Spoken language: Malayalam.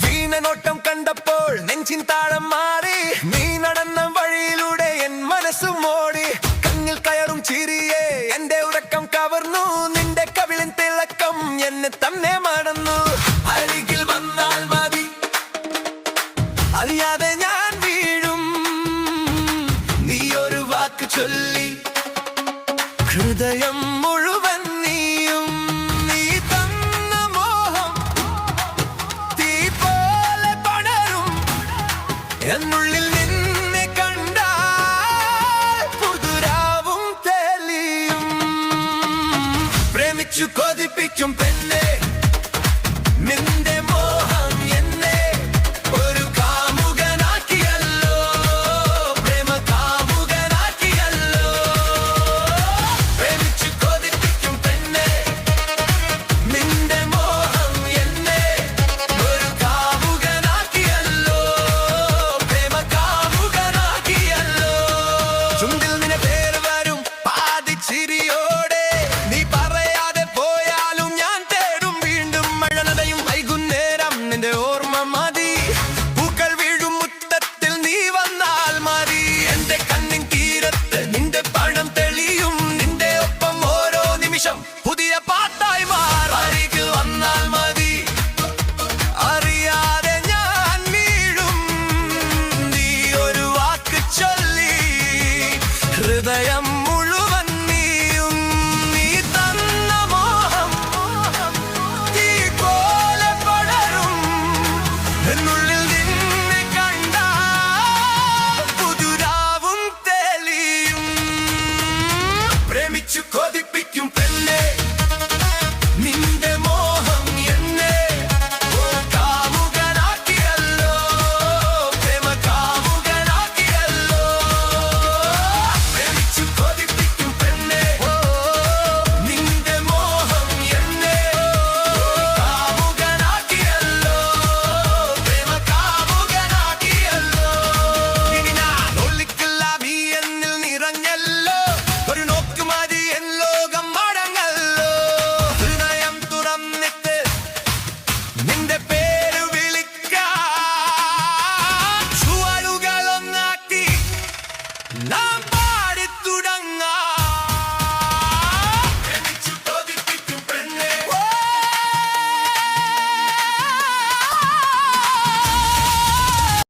വീണനോട്ടം കണ്ടപ്പോൾ നെഞ്ചിൻ താളം മാറി നീ നടന്ന വഴിയിലൂടെ എൻ മനസ്സും ഓടി കണ്ണിൽ കയറും ചിരിയെ എന്റെ ഉറക്കം കവർന്നു നിന്റെ കവിളിൻ തിളക്കം എന്നെ തന്നെ മറന്നു അരികിൽ വന്നാൽ മതി അറിയാതെ ഞാൻ വീഴും നീ ഒരു വാക്ക് ചൊല്ലി ഹൃദയം മുഴുവൻ നീയും നീ തന്ന മോഹം തീ പോലെ പടരും എന്നുള്ളിൽ നിന്നെ കണ്ടാൽ പുതുരാവും തെളിയും പ്രേമിച്ചു കൊതിപ്പിക്കും പെണ്ണെ